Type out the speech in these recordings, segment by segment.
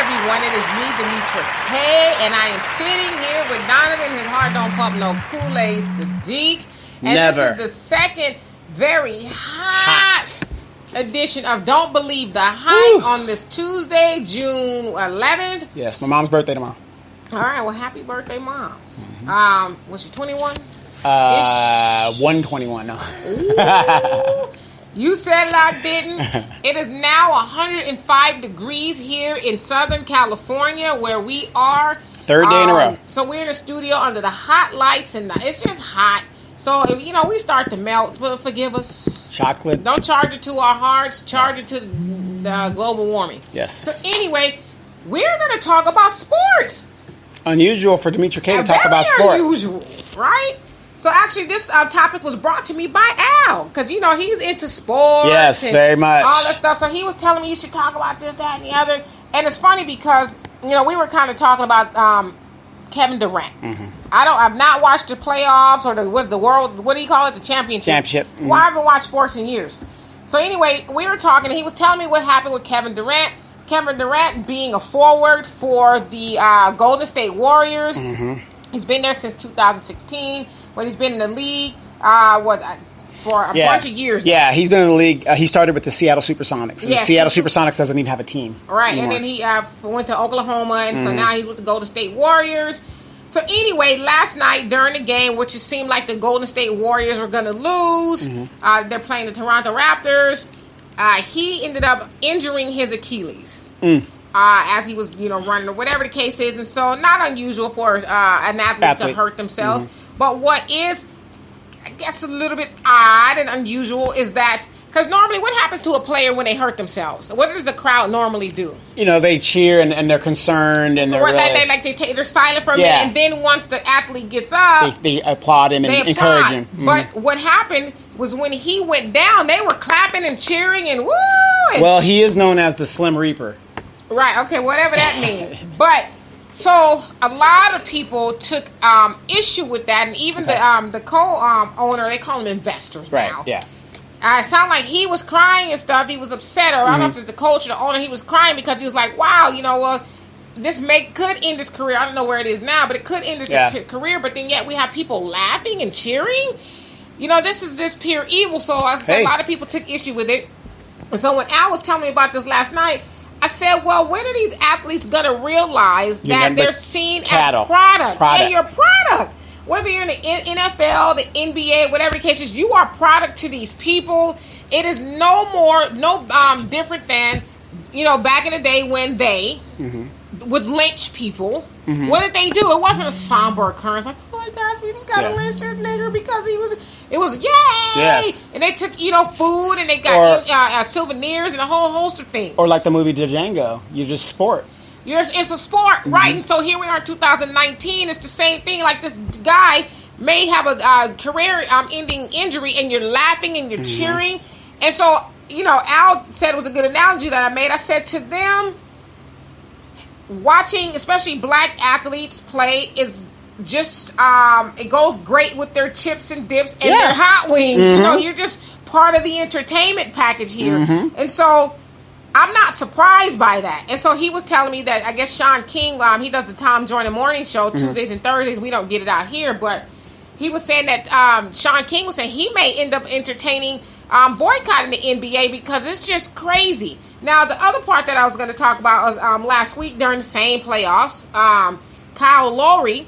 everyone. It is me, Demetra K, and I am sitting here with Donovan. His heart don't pump no Kool-Aid Sadiq. And Never. This is the second very hot edition of Don't Believe the Hype on this Tuesday, June 11th. Yes, my mom's birthday tomorrow. All right, well, happy birthday, Mom. Was she 21? 121, no. Ooh. You said it, I didn't. It is now 105 degrees here in Southern California where we are. Third day in a row. So we're in the studio under the hot lights and it's just hot. So, if, we start to melt. Forgive us. Chocolate. Don't charge it to our hearts. Charge it to the global warming. Yes. So anyway, we're going to talk about sports. Unusual for Demetra K to talk about sports. Unusual, right? So actually, this topic was brought to me by Al, because he's into sports. Yes, and very much. All that stuff. So he was telling me you should talk about this, that, and the other. And it's funny because we were kind of talking about Kevindurant. Mm-hmm. I've not watched the playoffs or the world. What do you call it? The championship. Mm-hmm. Well, I haven't watched sports in years. So anyway, we were talking. And he was telling me what happened with Kevindurant. Kevindurant being a forward for the Golden State Warriors. Mm-hmm. He's been there since 2016. But he's been in the league for a bunch of years now. Yeah, he's been in the league. He started with the Seattle Supersonics. And Yes. the Seattle Supersonics doesn't even have a team. Right, anymore. and then he went to Oklahoma, and so now he's with the Golden State Warriors. So anyway, last night during the game, which it seemed like the Golden State Warriors were going to lose, they're playing the Toronto Raptors. He ended up injuring his Achilles. As he was, running or whatever the case is. And so not unusual for an athlete to hurt themselves. But what is, I guess, a little bit odd and unusual is that, because normally what happens to a player when they hurt themselves? What does the crowd normally do? They cheer and they're concerned and they're they're silent for a minute, and then once the athlete gets up, they applaud him and encourage him. But what happened was when he went down, they were clapping and cheering and woo! Well, he is known as the Slim Reaper. Right, okay, whatever that means. But, so, a lot of people took issue with that, and even the co-owner, they call them investors now. Right, yeah. It sounded like he was crying and stuff. He was upset, or I don't know if it's the coach or the owner. He was crying because he was like, wow, this could end his career. I don't know where it is now, but it could end his career, but then yet we have people laughing and cheering. This is just pure evil, so I said a lot of people took issue with it. And so when Al was telling me about this last night, I said, well, when are these athletes going to realize that they're seen as product? And you're product. Whether you're in the NFL, the NBA, whatever the case is, you are product to these people. It is no different than, back in the day when they would lynch people. What did they do? It wasn't a somber occurrence. Like, oh my gosh, we just got to lynch this nigger because it was yay! Yes. And they took, food and they got souvenirs and a whole host of things. Or like the movie Django, you just sport. It's a sport, right? And so here we are in 2019. It's the same thing. Like this guy may have a career-ending injury, and you're laughing and you're cheering. And so, Al said it was a good analogy that I made. I said to them, watching, especially black athletes play, is just it goes great with their chips and dips and their hot wings. You're just part of the entertainment package here. And so I'm not surprised by that. And so he was telling me that I guess Sean King, he does the Tom Joyner morning show Tuesdays and Thursdays. We don't get it out here, but he was saying that Sean King was saying he may end up entertaining boycotting the NBA because it's just crazy. Now, the other part that I was going to talk about was last week during the same playoffs, Kyle Lowry,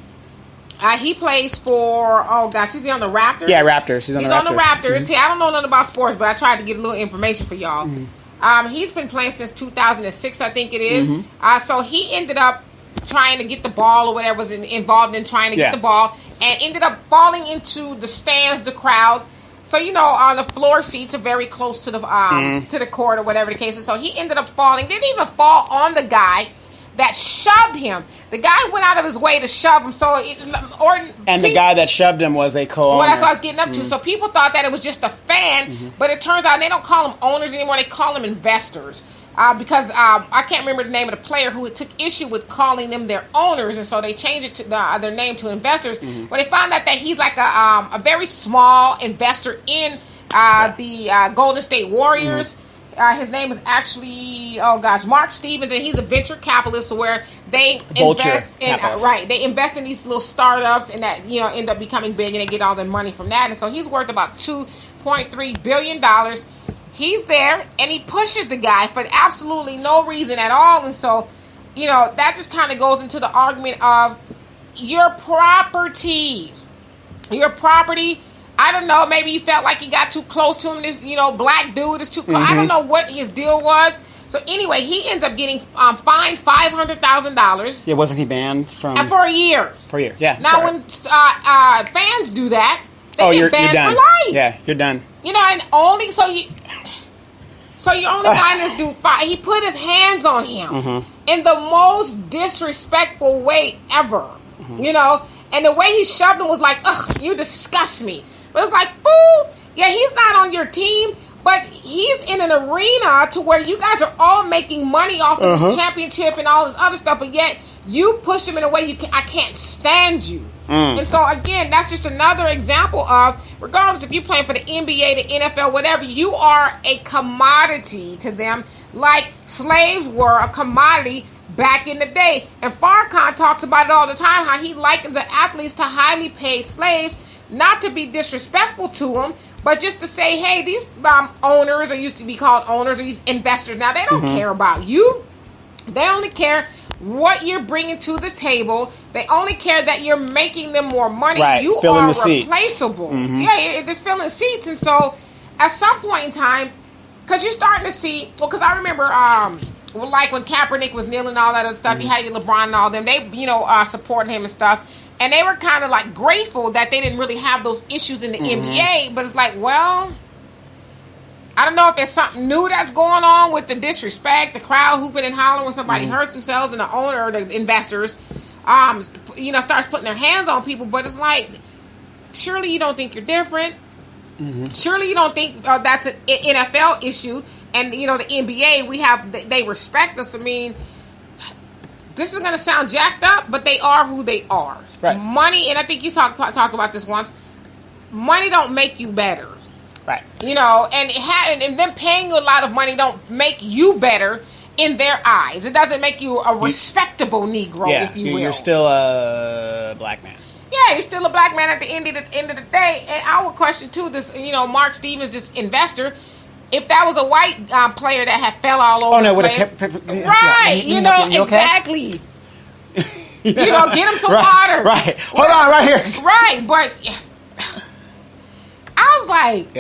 he plays for, he's on the Raptors? Yeah, Raptors. He's on the Raptors. See, I don't know nothing about sports, but I tried to get a little information for y'all. He's been playing since 2006, I think it is. So he ended up trying to get the ball or whatever, was involved in trying to get the ball, and ended up falling into the stands, the crowd. So, on the floor seats are very close to the court or whatever the case is. So he ended up falling. Didn't even fall on the guy that shoved him. The guy went out of his way to shove him. The guy that shoved him was a co-owner. Well, that's what I was getting up to. So people thought that it was just a fan, but it turns out they don't call them owners anymore. They call them investors. Because I can't remember the name of the player who took issue with calling them their owners, and so they changed it to their name to investors. But they found out that he's like a very small investor in the Golden State Warriors. His name is actually, Mark Stevens, and he's a venture capitalist where they invest in they invest in these little startups and that end up becoming big and they get all their money from that. And so he's worth about $2.3 billion. He's there and he pushes the guy for absolutely no reason at all. And so, that just kind of goes into the argument of your property. Your property. I don't know. Maybe you felt like you got too close to him. This, black dude is too close. I don't know what his deal was. So anyway, he ends up getting fined $500,000. Yeah, wasn't he banned from for a year? For a year, yeah. Now, when fans do that, they get banned for life. Yeah, you're done. And only so you only find this dude. He put his hands on him in the most disrespectful way ever. And the way he shoved him was like, ugh, you disgust me. But it's like, boo, yeah, he's not on your team, but he's in an arena to where you guys are all making money off of this championship and all this other stuff, but yet you push him in a way I can't stand you. And so, again, that's just another example of, regardless if you're playing for the NBA, the NFL, whatever, you are a commodity to them, like slaves were a commodity back in the day. And Farrakhan talks about it all the time, how he likened the athletes to highly paid slaves, not to be disrespectful to them, but just to say, hey, these owners, or used to be called owners, or these investors, now they don't care about you. They only care what you're bringing to the table. They only care that you're making them more money. Right. You filling are the replaceable. Yeah, it's filling seats. And so at some point in time, because you're starting to see, because I remember like when Kaepernick was kneeling and all that other stuff, he had LeBron and all them, they supporting him and stuff. And they were kind of like grateful that they didn't really have those issues in the NBA. But it's like, well, I don't know if there's something new that's going on with the disrespect, the crowd hooping and hollering when somebody hurts themselves, and the owner or the investors, starts putting their hands on people. But it's like, surely you don't think you're different. Surely you don't think that's an NFL issue. And, the NBA, they respect us. I mean, this is going to sound jacked up, but they are who they are. Right. Money, and I think you talked about this once, money don't make you better. Right. And them paying you a lot of money don't make you better in their eyes. It doesn't make you a respectable Negro, if you will. You're still a black man. Yeah, you're still a black man at the end of the day. And I would question, too, this, Mark Stevens, this investor, if that was a white player that had fell all over the place. Right. Exactly. Get him some water. Right. Hold on, right here. Right, but I was like,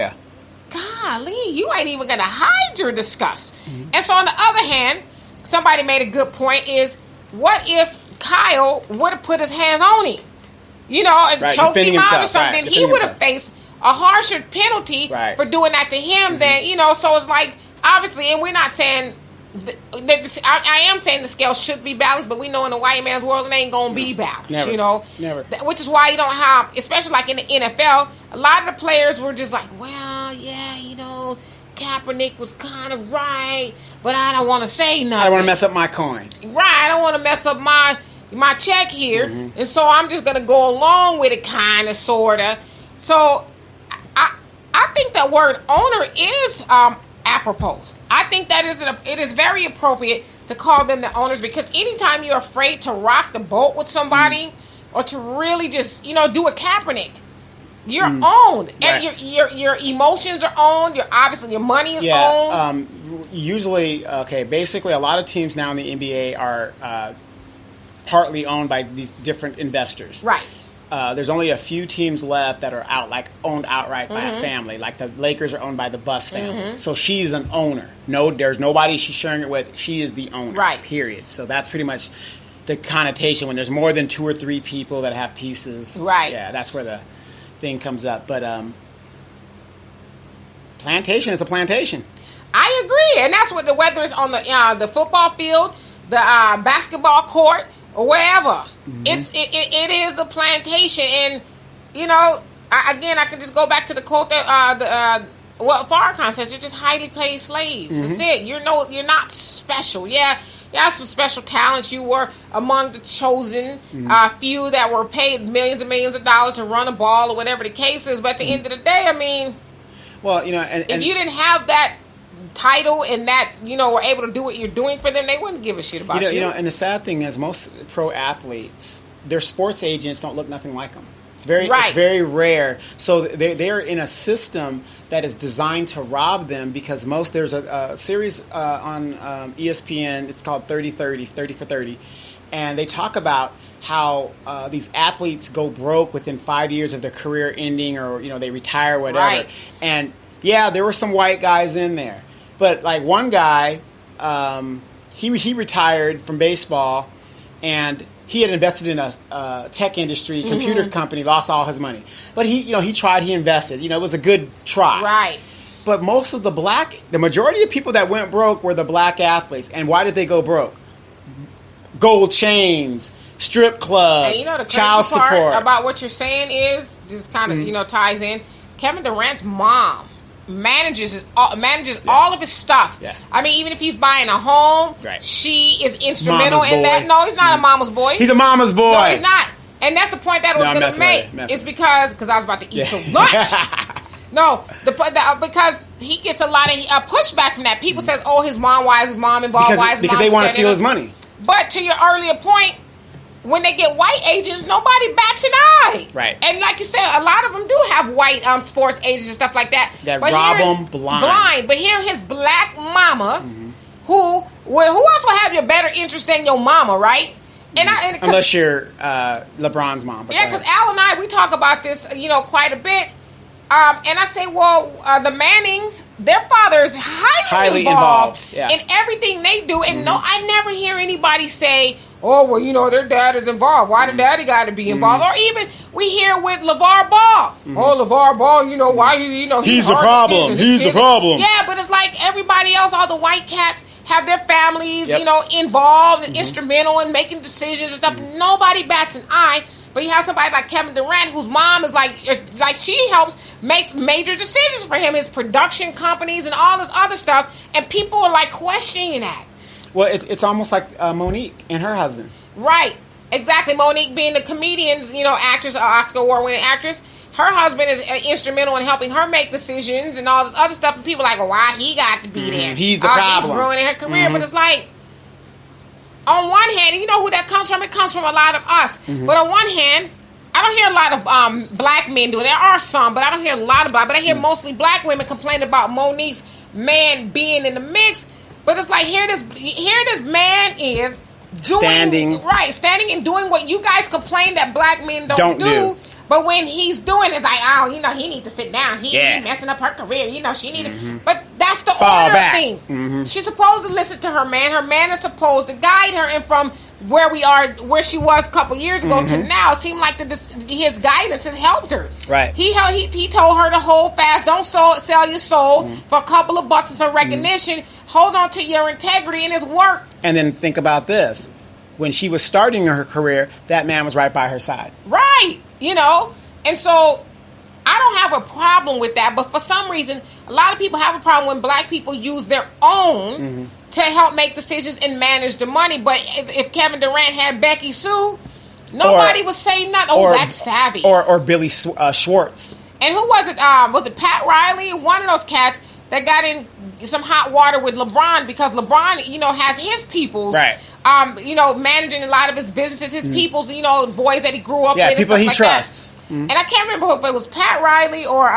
golly, you ain't even going to hide your disgust. And so on the other hand, somebody made a good point is, what if Kyle would have put his hands on him? And choked him out or something. He would have faced a harsher penalty for doing that to him than, so it's like, obviously, and we're not saying, I am saying the scale should be balanced, but we know in the white man's world it ain't going to be balanced, Never. Which is why you don't have, especially like in the NFL, a lot of the players were just like, well, yeah, Kaepernick was kind of right, but I don't want to say nothing. I don't want to mess up my coin. Right, I don't want to mess up my check here, and so I'm just going to go along with it, kind of, sort of. So I think that word owner is apropos. I think that it is very appropriate to call them the owners, because anytime you're afraid to rock the boat with somebody or to really just, do a Kaepernick, you're owned. Right. And your emotions are owned. Obviously your money is owned. Usually, basically a lot of teams now in the NBA are partly owned by these different investors. Right. There's only a few teams left that are owned outright by a family. Like the Lakers are owned by the Buss family. So she's an owner. No, there's nobody she's sharing it with. She is the owner. Right. Period. So that's pretty much the connotation when there's more than 2 or 3 people that have pieces. Right. Yeah, that's where the thing comes up. But plantation is a plantation. I agree, and that's what whether it's on the football field, the basketball court, or wherever. It is a plantation, and I can just go back to the quote that what Farrakhan says: you're just highly paid slaves. That's it. You're not special. Yeah, you have some special talents. You were among the chosen few that were paid millions and millions of dollars to run a ball or whatever the case is. But at the end of the day, I mean, well, and if you didn't have that title and that, were able to do what you're doing for them, they wouldn't give a shit about you. And the sad thing is most pro athletes, their sports agents don't look nothing like them. It's very rare. So they're in a system that is designed to rob them because there's a series on ESPN. It's called 30 for 30, and they talk about how these athletes go broke within 5 years of their career ending, or they retire, whatever. Right. And there were some white guys in there, but like one guy, he retired from baseball, and he had invested in a tech industry, computer company, lost all his money. But he tried, he invested. It was a good try. Right. But most of the majority of people that went broke were the black athletes. And why did they go broke? Gold chains, strip clubs, and the child crazy part support. About what you're saying is, this kind of, ties in, Kevindurant's mom manages all of his stuff. Yeah. I mean, even if he's buying a home, she is instrumental in that. No, he's not a mama's boy. He's a mama's boy. No, he's not. And that's the point that I was going to make. It's because I was about to eat your lunch. No, because he gets a lot of pushback from that. People says, "Oh, his mom. Why is his mom involved? Why is his mom?" Because they want to steal his money. But to your earlier point, when they get white agents, nobody bats an eye. Right. And like you said, a lot of them do have white sports agents and stuff like that. That rob them blind. But here his black mama, who else will have your better interest than your mama, right? Unless you're LeBron's mom. Yeah, because Al and I, we talk about this, quite a bit. And I say, the Mannings, their father is highly involved in everything they do. And no, I never hear anybody say, "Oh, well, their dad is involved. Why the daddy got to be involved?" Or even we hear with LeVar Ball. "Oh, LeVar Ball, why he's the problem. He's the problem." Yeah, but it's like everybody else, all the white cats have their families, involved and instrumental in making decisions and stuff. Nobody bats an eye. But you have somebody like Kevindurant, whose mom is like she makes major decisions for him, his production companies and all this other stuff, and people are like questioning that. Well, it's almost like Monique and her husband. Right, exactly. Monique being the comedian's, actress, Oscar award-winning actress. Her husband is instrumental in helping her make decisions and all this other stuff, and people are like, "Well, why he got to be there? He's the problem. He's ruining her career." But it's like, on one hand, you know who that comes from? It comes from a lot of us. But on one hand, I don't hear a lot of black men do it. There are some, but I don't hear a lot about it. But I hear mostly black women complain about Monique's man being in the mix. But it's like, here this man is standing and doing what you guys complain that black men don't do. But when he's doing it, it's like, "Oh, he needs to sit down. He messing up her career. She need to." But that's the order of things. She's supposed to listen to her man. Her man is supposed to guide her. And from where she was a couple years ago to now, it seemed like his guidance has helped her. Right. He told her to hold fast. Don't sell your soul for a couple of bucks and some recognition. Hold on to your integrity and his work. And then think about this. When she was starting her career, that man was right by her side. Right. And so I don't have a problem with that. But for some reason, a lot of people have a problem when black people use their own to help make decisions and manage the money. But if Kevindurant had Becky Sue, nobody would say nothing. That's savvy. Or Billy Schwartz. And who was it? Was it Pat Riley? One of those cats that got in some hot water with LeBron because LeBron, has his peoples. Right. Managing a lot of his businesses, his peoples, boys that he grew up with. Yeah, people he like trusts. And I can't remember if it was Pat Riley or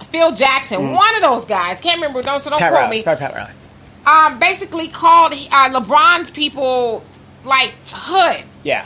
Phil Jackson. One of those guys. Can't remember. Don't quote me. Pat Riley. Basically called LeBron's people like hood. Yeah.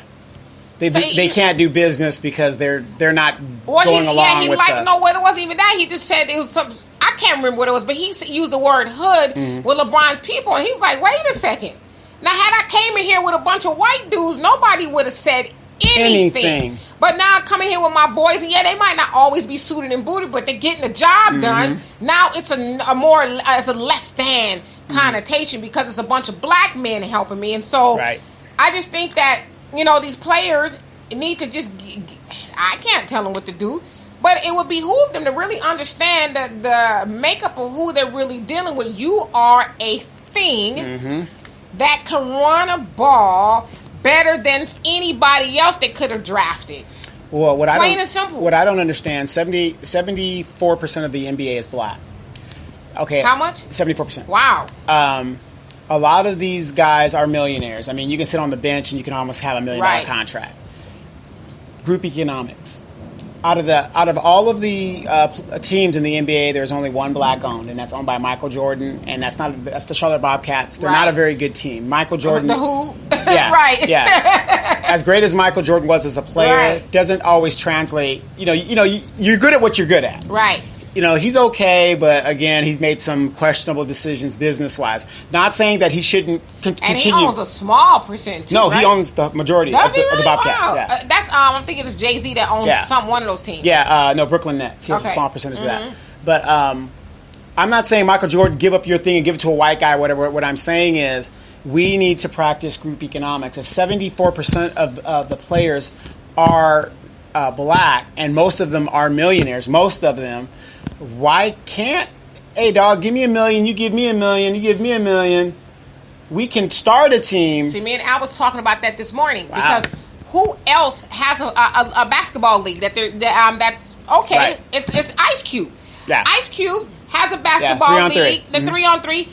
They can't do business because they're not going along with it wasn't even that. He just said it was some. I can't remember what it was, but he used the word hood with LeBron's people, and he was like, "Wait a second. Now, had I came in here with a bunch of white dudes, nobody would have said anything. But now I come in here with my boys, and they might not always be suited and booted, but they're getting the job done. Now it's a less than connotation because it's a bunch of black men helping me, and so I just think that these players need to just. I can't tell them what to do. But it would behoove them to really understand the makeup of who they're really dealing with. You are a thing that can run a ball better than anybody else that could have drafted. Well, plain and simple. What I don't understand, 74% of the NBA is black. Okay. How much? 74%. Wow. A lot of these guys are millionaires. I mean, you can sit on the bench and you can almost have $1 million contract. Group economics. Out of all of the teams in the NBA, there's only one black owned, and that's owned by Michael Jordan, and that's the Charlotte Bobcats. They're not a very good team. Michael Jordan, the who? Yeah, right. Yeah. As great as Michael Jordan was as a player, doesn't always translate. You're good at what you're good at. Right. He's okay, but again, he's made some questionable decisions business-wise. Not saying that he shouldn't continue. And he owns a small percent, too, No, he owns the majority of the Bobcats. Wow. Yeah. That's I'm thinking it's Jay-Z that owns one of those teams. Yeah, no, Brooklyn Nets. He has a small percentage of that. But I'm not saying Michael Jordan, give up your thing and give it to a white guy or whatever. What I'm saying is we need to practice group economics. If 74% of the players are black and most of them are millionaires, most of them, why can't, hey, dog, give me $1 million, you give me $1 million, you give me $1 million. We can start a team. See, me and Al was talking about that this morning because who else has a basketball league that's okay? Right. It's Ice Cube. Yeah. Ice Cube has a basketball league, the 3-on-3.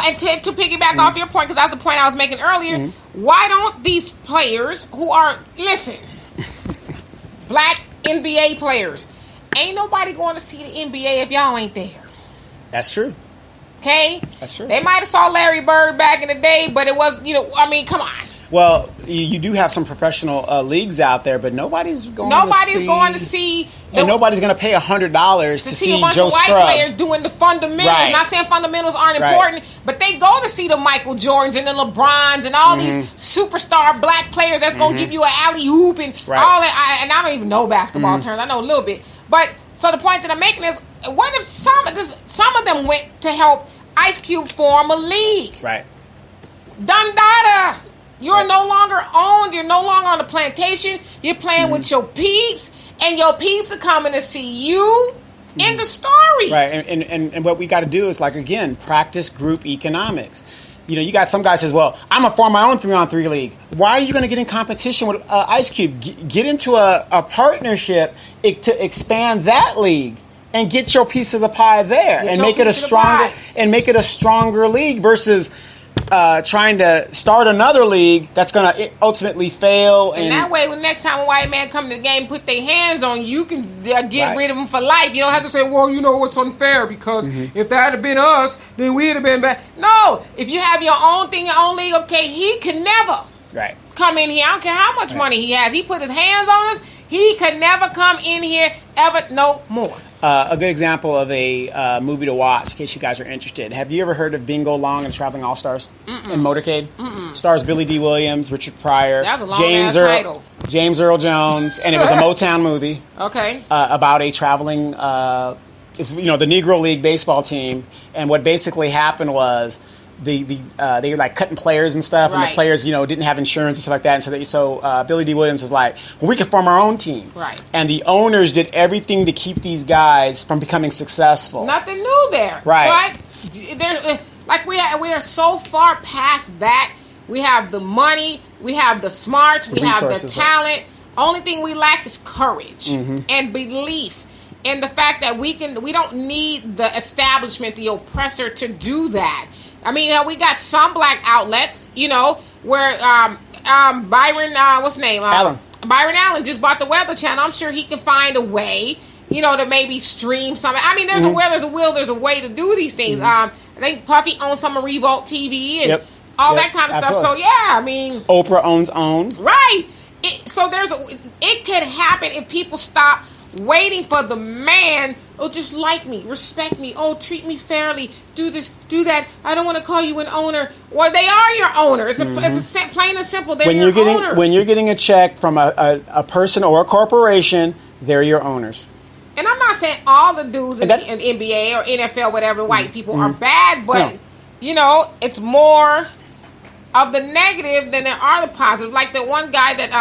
And to piggyback off your point, because that's the point I was making earlier, why don't these players who are, black NBA players, ain't nobody going to see the NBA if y'all ain't there. That's true. Okay? That's true. They might have saw Larry Bird back in the day, but it was, come on. Well, you do have some professional leagues out there, but nobody's going to see. And nobody's going to pay $100 to see a bunch Joe of white Scrub. players doing the fundamentals. Right. Not saying fundamentals aren't important, but they go to see the Michael Jordans and the LeBrons and all these superstar black players that's going to give you an alley-oop and all that. And I don't even know basketball terms. I know a little bit. But so the point that I'm making is, what if some of them went to help Ice Cube form a league? Right. Dundada. You're no longer owned. You're no longer on the plantation. You're playing with your peeps, and your peeps are coming to see you in the story. Right, and what we got to do is, again, practice group economics. You got some guy says, well, I'm going to form my own 3-on-3 league. Why are you going to get in competition with Ice Cube? Get into a partnership to expand that league and get your piece of the pie there and make it a stronger league versus trying to start another league that's going to ultimately fail. And that way, when next time a white man come to the game and put their hands on you, you can get rid of them for life. You don't have to say, well, it's unfair because if that had been us, then we'd have been bad. No, if you have your own thing, your own league, okay, he could never come in here. I don't care how much money he has. He put his hands on us. He could never come in here ever no more. A good example of a movie to watch, in case you guys are interested. Have you ever heard of Bingo Long and Traveling All-Stars in Motorcade? Stars Billy D. Williams, Richard Pryor, that was a long-ass title. James Earl Jones, and it was a Motown movie. Okay. About a traveling, the Negro League baseball team, and what basically happened was they were cutting players and stuff, and the players didn't have insurance and stuff like that, and so Billy D. Williams was like, well, we can form our own team, and the owners did everything to keep these guys from becoming successful. Nothing new there, right? We are so far past that. We have the money, we have the smarts, we have the talent. Only thing we lack is courage and belief in the fact that we don't need the establishment, the oppressor, to do that. I mean, we got some black outlets, where Byron, what's his name? Allen. Byron Allen just bought the Weather Channel. I'm sure he can find a way, to maybe stream something. I mean, there's a will, there's a way to do these things. I think Puffy owns some of Revolt TV and all that kind of stuff. So, I mean... Oprah owns OWN. Right. It could happen if people stop waiting for the man, just like me, respect me, treat me fairly, do this, do that. I don't want to call you an owner. Well, they are your owner. It's plain and simple. They're your owner. When you're getting a check from a person or a corporation, they're your owners. And I'm not saying all the dudes in the NBA or NFL, whatever, white people are bad, but, it's more of the negative than there are the positive. Like the one guy that...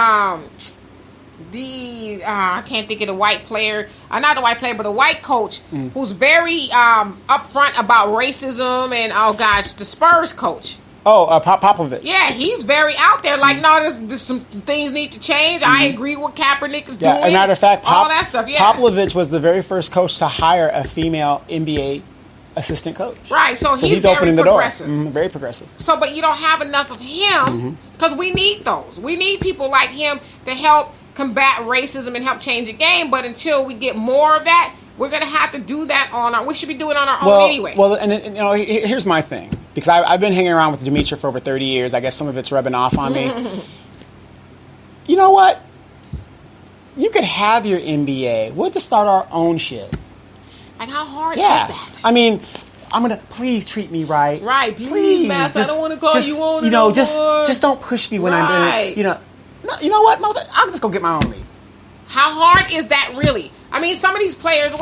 I can't think of the white player, not the white player, but the white coach who's very upfront about racism and, the Spurs coach. Popovich. Yeah, he's very out there. No, there's some things need to change. I agree with Kaepernick is doing. As a matter of fact, all that stuff. Yeah, Popovich was the very first coach to hire a female NBA assistant coach. Right, so he's opening the door. Very progressive. So, but you don't have enough of him because we need those. We need people like him to help combat racism and help change the game. But until we get more of that, we're going to have to do that we should be doing it on our own anyway. Well, and here's my thing. Because I've been hanging around with Demetra for over 30 years. I guess some of it's rubbing off on me. You know what? You could have your MBA. We'll just start our own shit. Like, how hard is that? I mean, I'm going to, please treat me right. Right, please, Master. I don't want to call you on it. Just don't push me when I'm doing it. You know what, mother? I'll just go get my own league. How hard is that really? I mean, some of these players,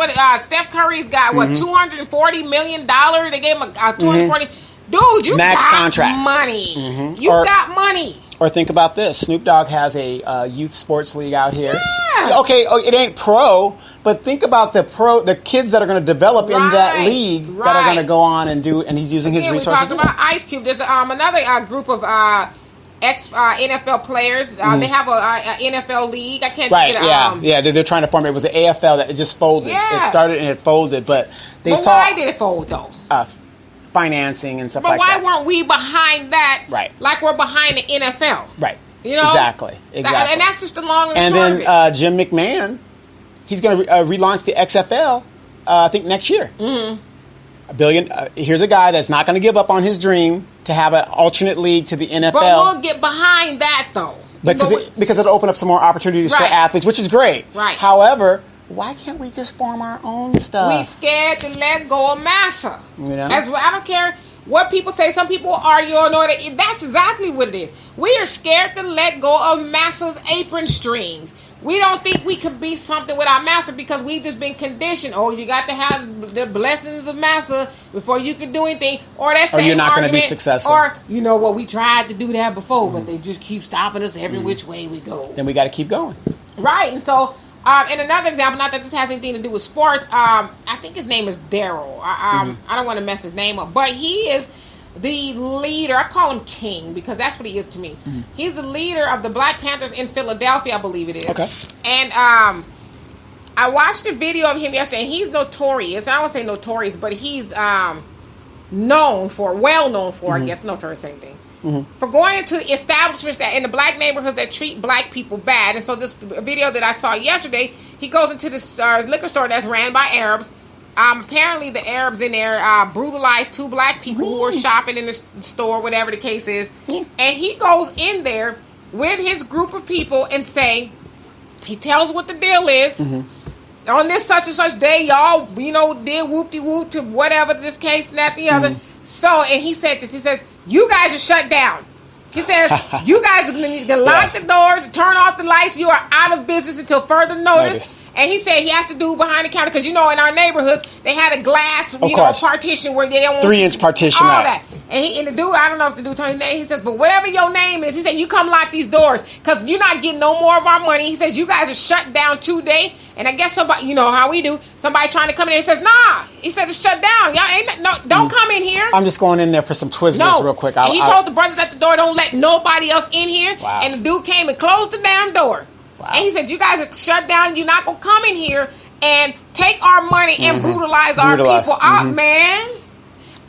Steph Curry's got, $240 million? They gave him a $240 Dude, you max got contract. Money. You got money. Or think about this. Snoop Dogg has a youth sports league out here. Yeah. Okay, it ain't pro, but think about the kids that are going to develop in that league that are going to go on and do, and he's using his resources. We talked about Ice Cube. There's another group of ex-NFL players. They have a NFL league. I can't think of it. They're trying to form it. It was the AFL that it just folded. Yeah. It started and it folded, but why did it fold though? Financing and stuff like that. But why weren't we behind that? Right. Like we're behind the NFL. Right. You know? Exactly. And that's just the long and short then of it. Jim McMahon, he's going to relaunch the XFL, I think, next year. $1 billion. Here's a guy that's not going to give up on his dream to have an alternate league to the NFL. But we'll get behind that, though. Because it'll open up some more opportunities for athletes, which is great. Right. However, why can't we just form our own stuff? We scared to let go of Massa. You know? I don't care what people say. Some people argue or know that. That's exactly what it is. We are scared to let go of Massa's apron strings. We don't think we could be something without Massa because we've just been conditioned. Oh, you got to have the blessings of Massa before you can do anything. Or that same you're not going to be argument, successful. Or, we tried to do that before, but they just keep stopping us every which way we go. Then we got to keep going. Right, and so... and another example, not that this has anything to do with sports, I think his name is Daryl. I don't want to mess his name up, but he is the leader. I call him King because that's what he is to me. He's the leader of the Black Panthers in Philadelphia, I believe it is. Okay. And I watched a video of him yesterday, and he's notorious. I won't say notorious, but he's well known for, I guess, notorious, same thing. For going into establishments that in the black neighborhoods that treat black people bad. And so this video that I saw yesterday, he goes into this liquor store that's ran by Arabs. Apparently the Arabs in there brutalized 2 black people who were shopping in the store, whatever the case is. And he goes in there with his group of people and he tells what the deal is. On this such and such day, y'all, did whoop-de-whoop to whatever this case and that the other. So, and he said this, he says, you guys are shut down. He says, you guys need to lock the doors, turn off the lights. You are out of business until further notice. And he said he has to do behind the counter because, in our neighborhoods, they had a glass, partition where they don't want 3-inch partition all out. that. And the dude, I don't know if the dude told his name, he says, but whatever your name is, he said, you come lock these doors because you're not getting no more of our money. He says, you guys are shut down today. And I guess somebody, how we do, somebody trying to come in and says, nah. He said, it's shut down. Y'all don't come in here. I'm just going in there for some Twizzlers real quick. He told the brothers at the door, don't let nobody else in here. Wow. And the dude came and closed the damn door. Wow. And he said, you guys are shut down. You're not going to come in here and take our money and brutalize our people out, man.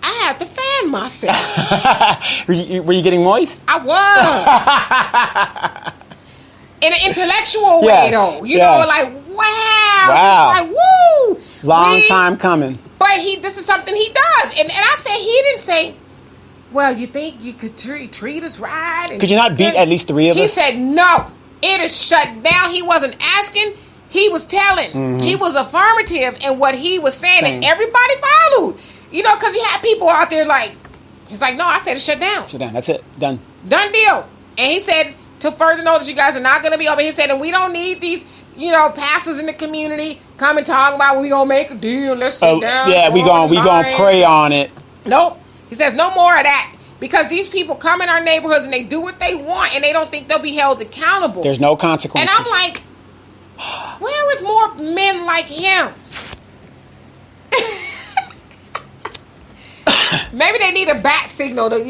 I had to fan myself. Were you getting moist? I was. In an intellectual way, though. Like, wow. Just like, woo. Long time coming. But this is something he does. And I said, he didn't say, well, you think you could treat us right? Could you not beat at least 3 of us? He said, no. It is shut down. He wasn't asking. He was telling. He was affirmative in what he was saying. And everybody followed. Because you had people out there like, he's like, no, I said it's shut down. Shut down. That's it. Done deal. And he said, to further notice, you guys are not going to be open. He said, and we don't need these, pastors in the community come and talk about we going to make a deal. Let's sit down. Yeah, we gonna pray on it. Nope. He says, no more of that. Because these people come in our neighborhoods and they do what they want and they don't think they'll be held accountable. There's no consequences. And I'm like, where is more men like him? Maybe they need a bat signal to,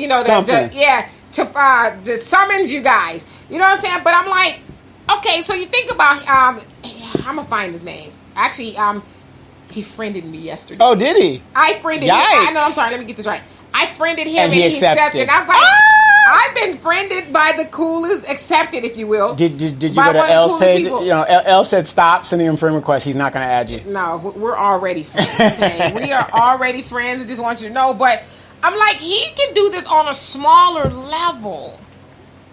to summons you guys. You know what I'm saying? But I'm like, okay, so you think about, I'm going to find his name. Actually, He friended me yesterday. Oh, did he? I friended him. I'm sorry. Let me get this right. I friended him and he accepted. I was like, I've been friended by the coolest, accepted, if you will. Did you go to L's page? People. L said stop sending him friend requests. He's not going to add you. No, we're already friends. Okay? We are already friends. I just want you to know. But I'm like, he can do this on a smaller level.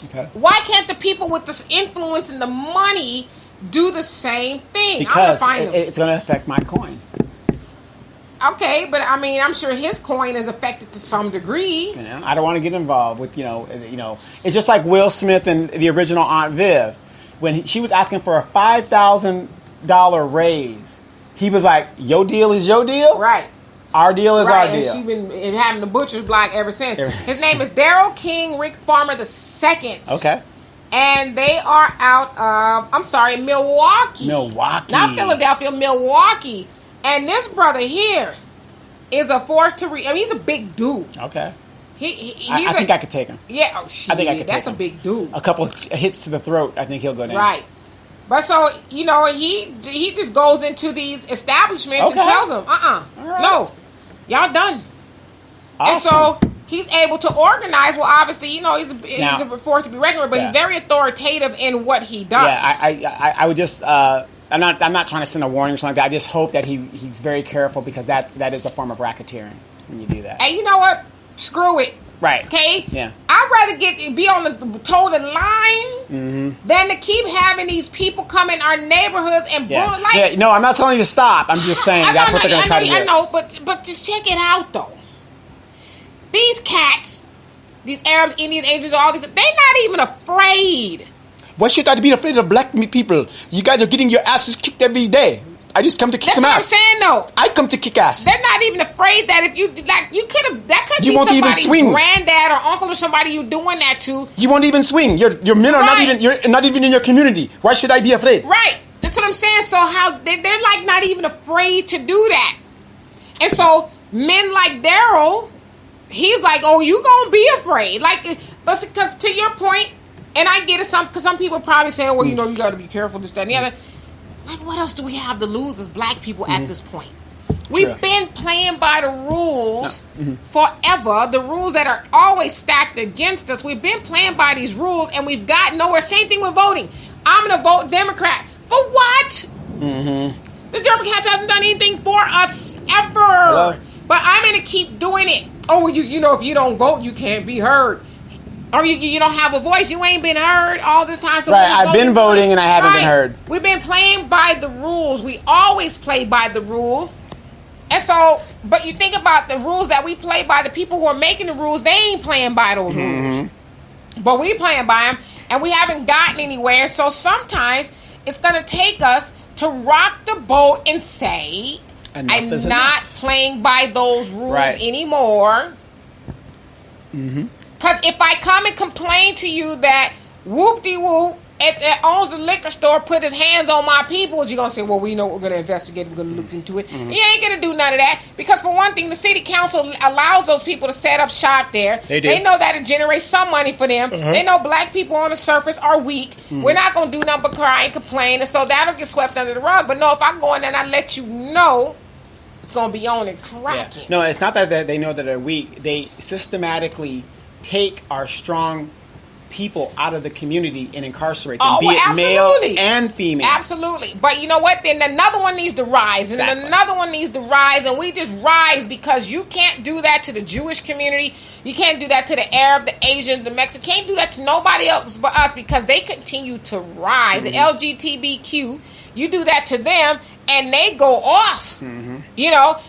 Okay. Why can't the people with this influence and the money do the same thing? Because it's going to affect my coin. Okay, but I mean, I'm sure his coin is affected to some degree. I don't want to get involved with, it's just like Will Smith and the original Aunt Viv. When she was asking for a $5,000 raise, he was like, your deal is your deal? Right. Our deal is our deal. And she's been having the butcher's block ever since. His name is Daryl King Rick Farmer II. Okay. And they are out of, Milwaukee. Not Philadelphia, Milwaukee. And this brother here is a force to he's a big dude. Okay. I think I could take him. Yeah, I think I could take him. That's a big dude. A couple of hits to the throat, I think he'll go down. Right. But so, he just goes into these establishments and tells them, right. No, y'all done. Awesome. And so he's able to organize. Well, obviously, he's a force to be reckoned with, but he's very authoritative in what he does. Yeah, I would just... I'm not trying to send a warning or something like that. I just hope that he's very careful because that is a form of racketeering when you do that. And you know what? Screw it. Right. Okay? Yeah. I'd rather be on the line than to keep having these people come in our neighborhoods and no, I'm not telling you to stop. I'm just saying that's what they're going to try to do. I know, but just check it out though. These cats, these Arabs, Indians, Asians, all these, they're not even afraid. Why should I be afraid of black people? You guys are getting your asses kicked every day. I just come to kick some ass. That's what I'm saying, though. I come to kick ass. They're not even afraid that if you that could you be won't somebody's even swing. Granddad or uncle or somebody you doing that to. You won't even swing. Your men are not even in your community. Why should I be afraid? Right. That's what I'm saying. So how they're like not even afraid to do that. And so men like Daryl, he's like, oh, you gonna be afraid? Like, but because to your point. And I get it, because some people probably saying, well, you got to be careful, this, that, and the other. Like, what else do we have to lose as black people at this point? We've been playing by the rules forever, the rules that are always stacked against us. We've been playing by these rules, and we've got nowhere. Same thing with voting. I'm going to vote Democrat. For what? The Democrats hasn't done anything for us, ever. Hello? But I'm going to keep doing it. Oh, if you don't vote, you can't be heard. Or you don't have a voice. You ain't been heard all this time. So right, I've been voting and I haven't been heard. We've been playing by the rules. We always play by the rules. And so, but you think about the rules that we play by, the people who are making the rules, they ain't playing by those rules. But we playing by them, and we haven't gotten anywhere. So sometimes it's going to take us to rock the boat and say, I'm not playing by those rules anymore. Because if I come and complain to you that whoop-de-whoop that owns the liquor store put his hands on my peoples, you're going to say, well, we know we're going to investigate, we're going to look into it. You ain't going to do none of that. Because for one thing, the city council allows those people to set up shop there. They know that it generates some money for them. They know black people on the surface are weak. We're not going to do nothing but cry and complain. And so that'll get swept under the rug. But no, if I go in there and I let you know, it's going to be on and cracking. No, it's not that they know that they're weak. They systematically take our strong people out of the community and incarcerate them, be it male and female. Absolutely. But you know what? Then another one needs to rise, and then another one needs to rise, and we just rise because you can't do that to the Jewish community. You can't do that to the Arab, the Asian, the Mexican. Can't do that to nobody else but us because they continue to rise. The LGBTQ, you do that to them, and they go off.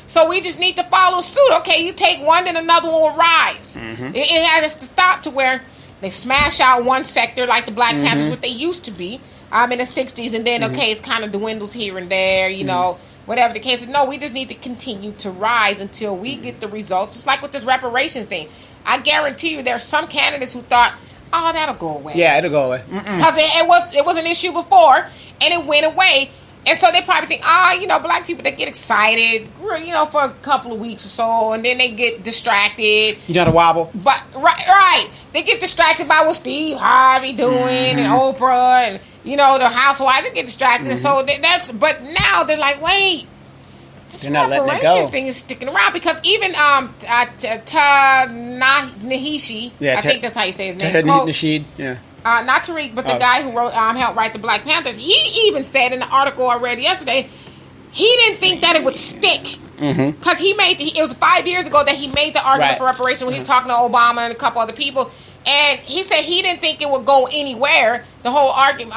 So we just need to follow suit. Okay, you take one, then another one will rise. It has to stop to where they smash out one sector like the Black Panthers, what they used to be in the 60s, and then, it's kind of dwindles here and there, whatever the case is. No, we just need to continue to rise until we get the results, just like with this reparations thing. I guarantee you there's some candidates who thought, oh, that'll go away. Yeah, it'll go away. Because it was an issue before, and it went away. And so they probably think, black people, they get excited, for a couple of weeks or so, and then they get distracted. You know how to wobble? But right. They get distracted by what Steve Harvey doing and Oprah and, the housewives. They get distracted. And so but now they're like, wait, this reparations thing is sticking around because even Ta-Nehisi, I think that's how you say his name. Nasheed, yeah. Not Tariq, but the guy who wrote helped write the Black Panthers. He even said in the article I read yesterday, he didn't think that it would stick. Because it was 5 years ago that he made the argument for reparation when he was talking to Obama and a couple other people. And he said he didn't think it would go anywhere. The whole argument,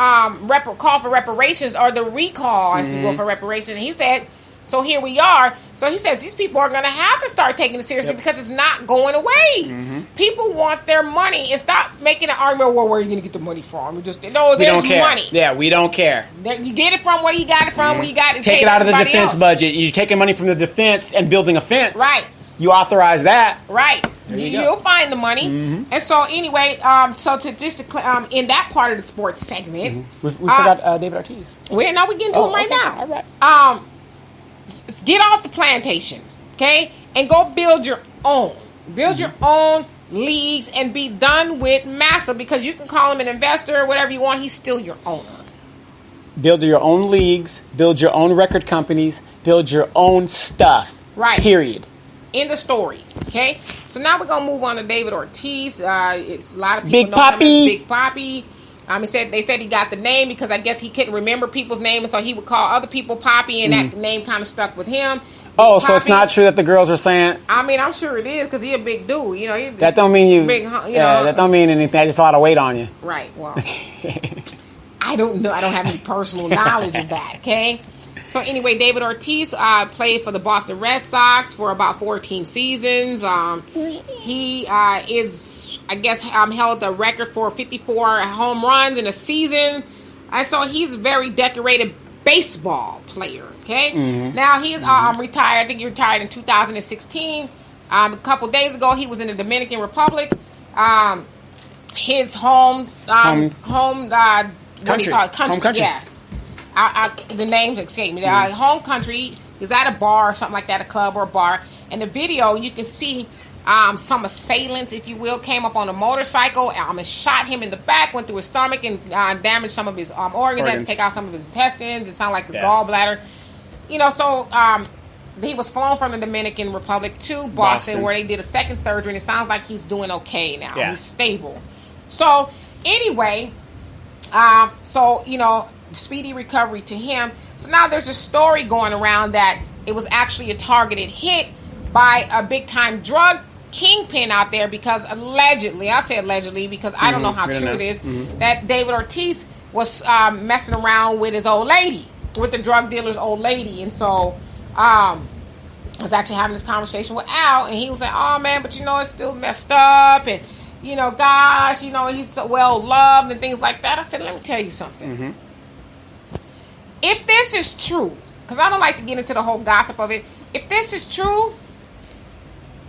call for reparations or the recall, if you will, for reparations. And he said, so here we are. So he says these people are going to have to start taking it seriously because it's not going away. People want their money. And stop making an argument, well, where are you going to get the money from? There's money. Yeah, we don't care. You get it from where you got it from, where you got it. Take it out of the defense budget. You're taking money from the defense and building a fence. Right. You authoriz that. Right. You'll find the money. And so anyway, in that part of the sports segment, we forgot David Ortiz. We're getting to him right now. All right. Get off the plantation, okay, and go build your own. Build your own leagues and be done with Massa because you can call him an investor or whatever you want. He's still your owner. Build your own leagues. Build your own record companies. Build your own stuff. Right. Period. End of story. Okay. So now we're gonna move on to David Ortiz. It's a lot of people Big know Papi. him as Big Papi. They said he got the name because I guess he couldn't remember people's names, and so he would call other people Papi, and that name kind of stuck with him. Oh, Papi, so it's not true that the girls were saying? I mean, I'm sure it is because he's a big dude. You know, that don't mean you. Big, that don't mean anything. That's just a lot of weight on you. Right. Well, I don't know. I don't have any personal knowledge of that. Okay. So anyway, David Ortiz played for the Boston Red Sox for about 14 seasons. He is, I guess, held the record for 54 home runs in a season. And so he's a very decorated baseball player, okay? Now, he is retired. I think he retired in 2016. A couple days ago, he was in the Dominican Republic. His home country. What do you call it? Home country. Yeah. The names escape me. Home country is at a bar or something like that, a club or a bar. In the video, you can see some assailants, if you will, came up on a motorcycle and shot him in the back, went through his stomach and damaged some of his organs. Had to take out some of his intestines. It sounded like his gallbladder. So he was flown from the Dominican Republic to Boston where they did a second surgery, and it sounds like he's doing okay now. Yeah. He's stable. So anyway, speedy recovery to him. So now there's a story going around that it was actually a targeted hit by a big-time drug kingpin out there because allegedly, I say allegedly because I don't know how true it is, that David Ortiz was messing around with his old lady, with the drug dealer's old lady. And so I was actually having this conversation with Al, and he was like, oh man, but it's still messed up, and gosh, he's so well loved and things like that. I said, let me tell you something. If this is true, because I don't like to get into the whole gossip of it, if this is true,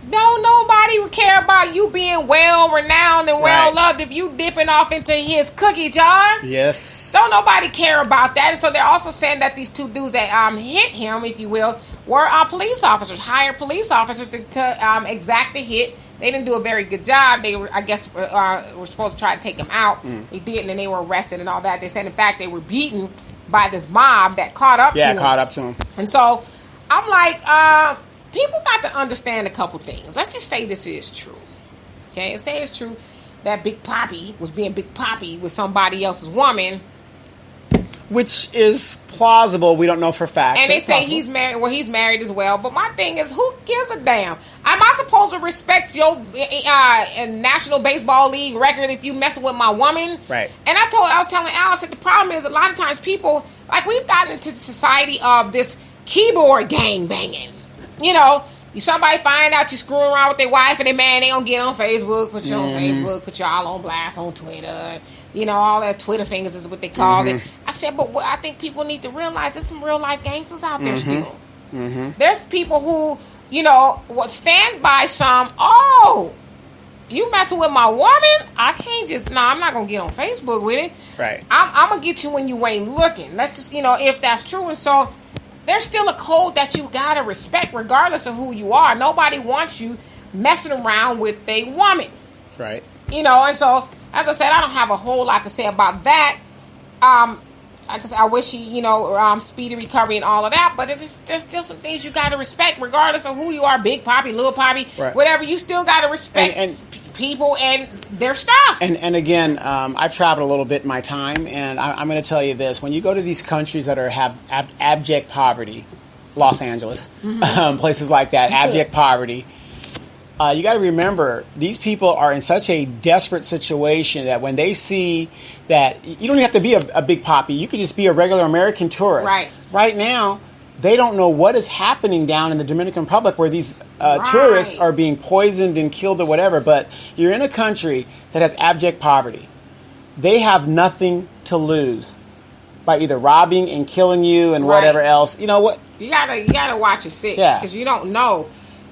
don't nobody care about you being well renowned and well loved if you dipping off into his cookie jar. Yes. Don't nobody care about that. And so they're also saying that these two dudes that hit him, if you will, were police officers, hired police officers to exact the hit. They didn't do a very good job. They were, I guess, were supposed to try to take him out. They didn't, and they were arrested and all that. They said, in fact, they were beaten by this mob that caught up to him. Yeah, caught up to him. And so I'm like, people got to understand a couple things. Let's just say this is true. Okay? And say it's true that Big Papi was being Big Papi with somebody else's woman. Which is plausible. We don't know for a fact. And they say he's married. Well, he's married as well. But my thing is, who gives a damn? Am I supposed to respect your National Baseball League record if you messing with my woman? Right. And I was telling Al, I said the problem is a lot of times people, like, we've gotten into the society of this keyboard gang banging. Somebody find out you screwing around with their wife and their man, they gonna get on Facebook, put you on Facebook, put y'all on blast on Twitter. All that Twitter fingers is what they call it. I said, but I think people need to realize there's some real life gangsters out there still. There's people who, will stand by some, you messing with my woman? I can't just, I'm not going to get on Facebook with it. Right. I'm going to get you when you ain't looking. Let's just, if that's true. And so there's still a code that you got to respect regardless of who you are. Nobody wants you messing around with a woman. Right. And so, as I said, I don't have a whole lot to say about that. I wish he, speedy recovery and all of that. But there's still some things you got to respect, regardless of who you are, Big Poppy, Little Poppy, whatever. You still got to respect people and their stuff. And again, I've traveled a little bit in my time, and I'm going to tell you this: when you go to these countries that have abject poverty, Los Angeles, places like that, abject poverty. You got to remember, these people are in such a desperate situation that when they see that, you don't have to be a Big Poppy, you could just be a regular American tourist. Right now, they don't know what is happening down in the Dominican Republic where these tourists are being poisoned and killed or whatever, but you're in a country that has abject poverty. They have nothing to lose by either robbing and killing you and whatever else. You know what? You gotta watch your six, because you don't know.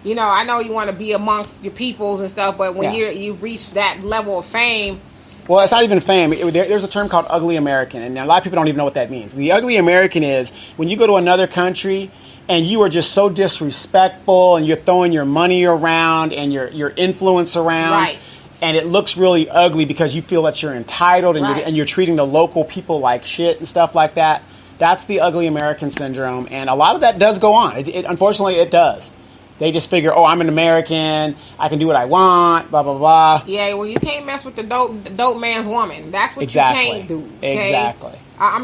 I know you want to be amongst your peoples and stuff, but when you reach that level of fame... Well, it's not even fame. There's a term called ugly American, and a lot of people don't even know what that means. The ugly American is when you go to another country and you are just so disrespectful and you're throwing your money around and your influence around, and it looks really ugly because you feel that you're entitled and you're treating the local people like shit and stuff like that. That's the ugly American syndrome, and a lot of that does go on. Unfortunately, it does. They just figure, I'm an American, I can do what I want, blah, blah, blah. Yeah, well, you can't mess with the dope man's woman. That's what you can't do. Okay? Exactly.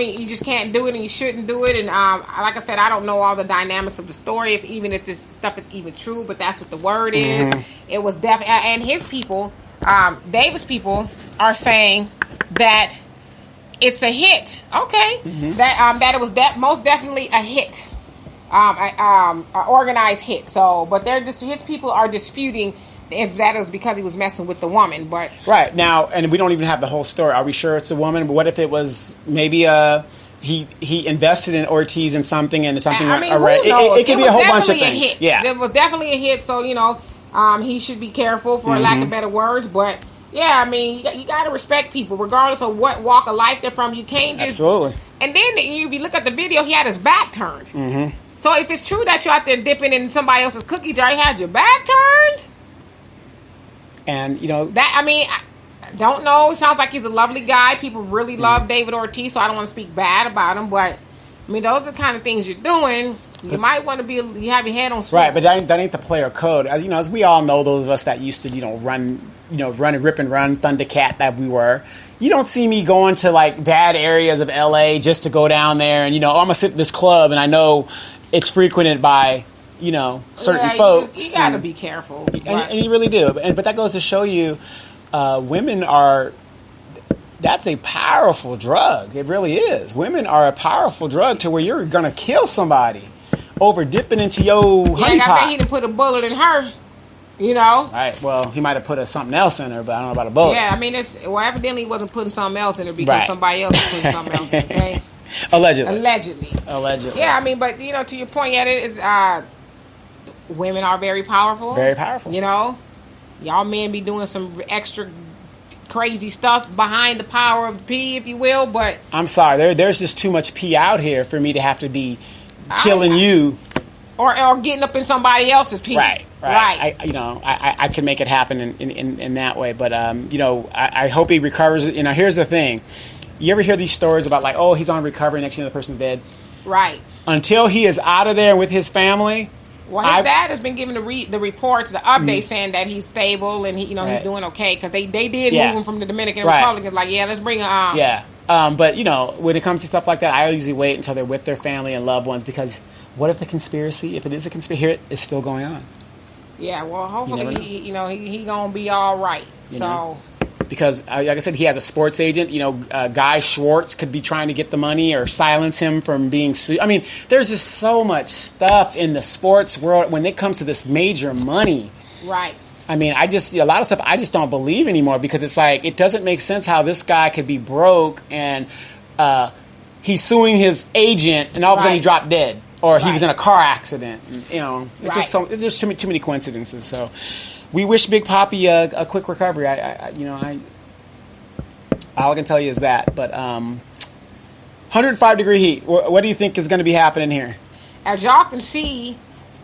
You just can't do it, and you shouldn't do it. And like I said, I don't know all the dynamics of the story, even if this stuff is even true, but that's what the word is. It was definitely, and his people, David's people, are saying that it's a hit. Okay. That it was most definitely a hit. An organized hit. So, but his people are disputing that it was because he was messing with the woman. But right now, and we don't even have the whole story. Are we sure it's a woman? But what if it was maybe he invested in Ortiz in something and something? It could be a whole bunch of things. Yeah, it was definitely a hit. So he should be careful, for lack of better words. But yeah, you got to respect people regardless of what walk of life they're from. You can't just absolutely. And then if you look at the video, he had his back turned. So if it's true that you're out there dipping in somebody else's cookie jar, you had your back turned. And that I don't know. It sounds like he's a lovely guy. People really love David Ortiz, so I don't want to speak bad about him. But those are the kind of things you're doing. You might want to you have your head on straight. Right, but that ain't the player code. As we all know, those of us that used to run and rip and run Thundercat that we were. You don't see me going to like bad areas of LA just to go down there and I'm gonna sit in this club and I know it's frequented by certain folks. You gotta be careful, and you really do. But that goes to show you, women are. That's a powerful drug. It really is. Women are a powerful drug to where you're gonna kill somebody over dipping into your honey pot. I bet he done put a bullet in her. Right. Well, he might have put something else in her, but I don't know about a bullet. Yeah, evidently he wasn't putting something else in her because somebody else was putting something else in her. Okay? Allegedly. Yeah, but to your point, women are very powerful. Very powerful. Y'all men be doing some extra crazy stuff behind the power of P, if you will. But I'm sorry, there's just too much P out here for me to have to be killing you or getting up in somebody else's P. Right. I can make it happen in that way. But I hope he recovers. Here's the thing. You ever hear these stories about he's on recovery, next thing the person's dead? Right. Until he is out of there with his family. Well, his dad has been giving the reports, the updates saying that he's stable and he's doing okay because they did move him from the Dominican Republic. It's like, let's bring him. But when it comes to stuff like that, I usually wait until they're with their family and loved ones because what if the conspiracy, if it is a conspiracy, is still going on? Yeah, well, hopefully he gonna be all right. Because, like I said, he has a sports agent. Guy Schwartz could be trying to get the money or silence him from being sued. There's just so much stuff in the sports world when it comes to this major money. Right. A lot of stuff I just don't believe anymore because it's like, it doesn't make sense how this guy could be broke and he's suing his agent and all of a sudden he dropped dead. Or he was in a car accident. It's just too many coincidences. So we wish Big Poppy a quick recovery. All I can tell you is that. But 105-degree heat. What do you think is going to be happening here? As y'all can see,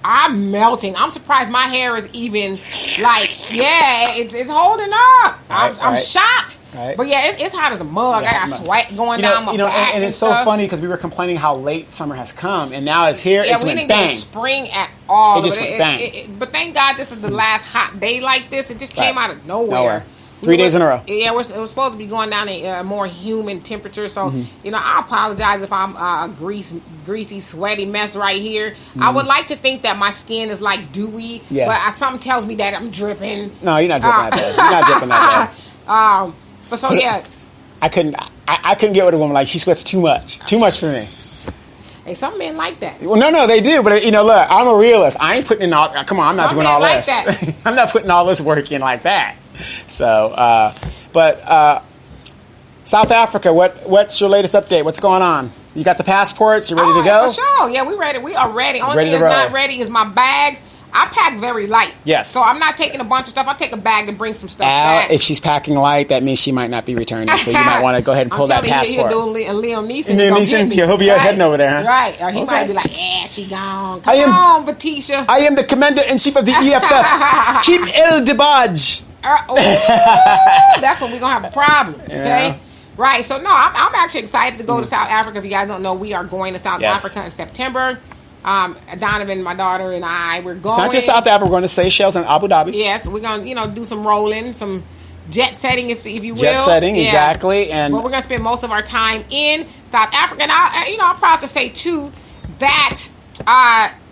I'm melting. I'm surprised my hair is even it's holding up. I'm shocked. Right. But yeah, it's hot as a mug. I got sweat going down my back. And it's so funny because we were complaining how late summer has come, and now it's here. Yeah, it's we went didn't bang. get spring at all. It just went bang. But thank God this is the last hot day like this. It just came out of nowhere. 3 days in a row. Yeah, it was supposed to be going down a more humid temperature. So, I apologize if I'm a greasy, sweaty mess right here. I would like to think that my skin is like dewy, but something tells me that I'm dripping. No, you're not dripping that bad. You're not dripping that bad. But so, yeah. I couldn't get with a woman like she sweats too much. Too much for me. Hey, some men like that. Well, no, they do. But, look, I'm a realist. I ain't putting in all... Come on, I'm not doing all this. That. I'm not putting all this work in like that. So, South Africa, what's your latest update? What's going on? You got the passports? You ready to go? For sure. Yeah, we ready. We are ready. Only thing that's not ready is my bags. I pack very light. Yes. So I'm not taking a bunch of stuff. I take a bag and bring some stuff back. If she's packing light, that means she might not be returning. So you might want to go ahead and pull that passport. He'll do Liam Neeson. He'll be heading over there, huh? Right. Or he might be like, she gone. Come on, Batisha. I am the commander-in-chief of the EFF. Keep El Debaj. That's when we're going to have a problem. Okay? Yeah. Right. So, no, I'm actually excited to go to South Africa. If you guys don't know, we are going to South Africa in September. Donovan, my daughter, and I, we're going. It's not just South Africa. We're going to Seychelles and Abu Dhabi. Yes, we're going to, do some rolling, some jet setting, if you will. Jet setting, exactly. But we're going to spend most of our time in South Africa. And I'm proud to say too that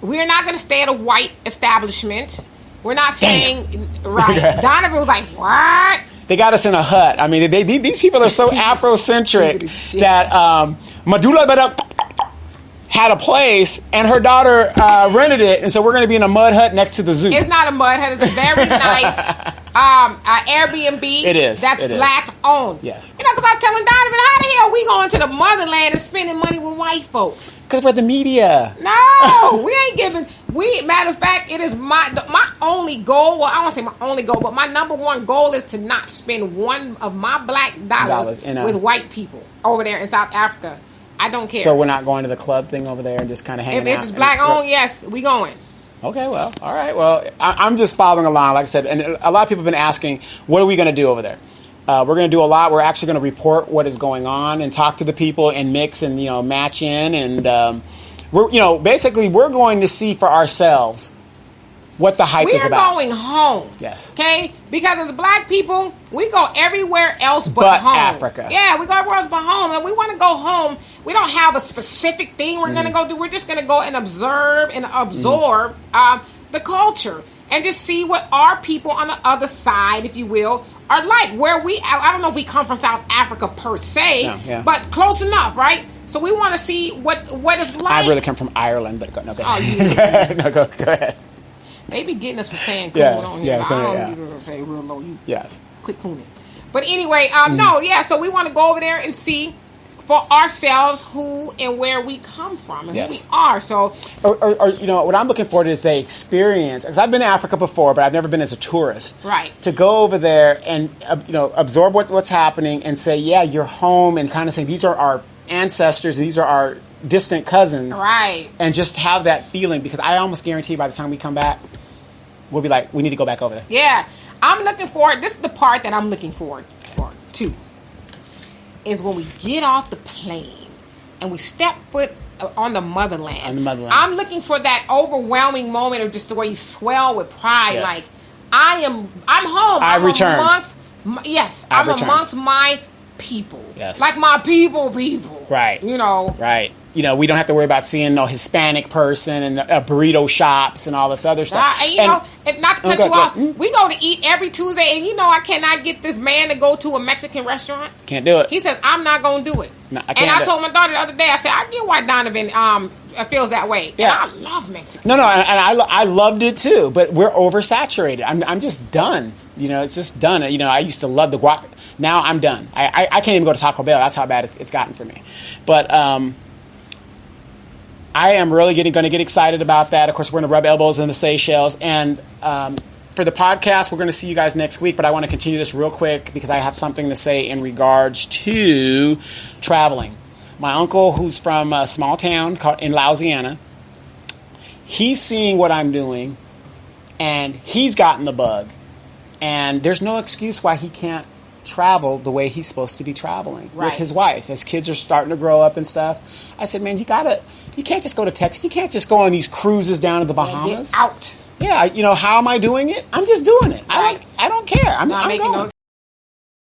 we're not going to stay at a white establishment. We're not staying right. Donovan was like, "What?" They got us in a hut. I mean, these people are so Afrocentric that Madula Bada had a place, and her daughter rented it, and so we're going to be in a mud hut next to the zoo. It's not a mud hut. It's a very nice Airbnb. It is. That's black owned. Yes. Because I was telling Donovan, how the hell are we going to the motherland and spending money with white folks? Because we're the media. No, we ain't giving. Matter of fact, it is my only goal. Well, I won't say my only goal, but my number one goal is to not spend one of my black dollars with white people over there in South Africa. I don't care. So we're not going to the club thing over there and just kind of hanging out? If it's black owned, yes, we going. Okay, well, all right. Well, I'm just following along, like I said, and a lot of people have been asking, what are we going to do over there? We're going to do a lot. We're actually going to report what is going on and talk to the people and mix and match in, and basically we're going to see for ourselves what the hype is about. We're going home. Yes. Okay? Because as black people, we go everywhere else but home. Africa. Yeah, we go everywhere else but home. And we want to go home. We don't have a specific thing we're going to go do. We're just going to go and observe and absorb the culture and just see what our people on the other side, if you will, are like. I don't know if we come from South Africa per se, but close enough, right? So we want to see what it's like. I really come from Ireland, but go ahead. No, go ahead. They be getting us for saying coon on here. I don't say real low. Yes. Quit cooning. But anyway, so we want to go over there and see for ourselves who and where we come from and who we are. So, or what I'm looking for is the experience. Because I've been to Africa before, but I've never been as a tourist. Right. To go over there and absorb what's happening and say, yeah, you're home, and kind of say these are our ancestors, these are our distant cousins, right? And just have that feeling, because I almost guarantee by the time we come back, we'll be like, we need to go back over there. Yeah, I'm looking forward. This is the part that I'm looking forward to. Is when we get off the plane and we step foot on the motherland. I'm looking for that overwhelming moment of just the way you swell with pride. Yes. Like I'm home. I return. I'm amongst my people. Yes. Like my people. Right. Right. We don't have to worry about seeing no Hispanic person and burrito shops and all this other stuff. And not to cut you off, we go to eat every Tuesday, and I cannot get this man to go to a Mexican restaurant. Can't do it. He says, I'm not going to do it. No, I told my daughter the other day, I said, I get why Donovan feels that way. Yeah. And I love Mexican. No, and I loved it too, but we're oversaturated. I'm just done. It's just done. I used to love the guac. Now I'm done. I can't even go to Taco Bell. That's how bad it's gotten for me. But I am really going to get excited about that. Of course, we're going to rub elbows in the Seychelles. And for the podcast, we're going to see you guys next week. But I want to continue this real quick because I have something to say in regards to traveling. My uncle, who's from a small town in Louisiana, he's seeing what I'm doing, and he's gotten the bug. And there's no excuse why he can't travel the way he's supposed to be traveling with his wife. As kids are starting to grow up and stuff, I said, man, you can't just go to Texas. You can't just go on these cruises down to the Bahamas. Get out. Yeah, how am I doing it? I'm just doing it. I don't care. I'm making going. no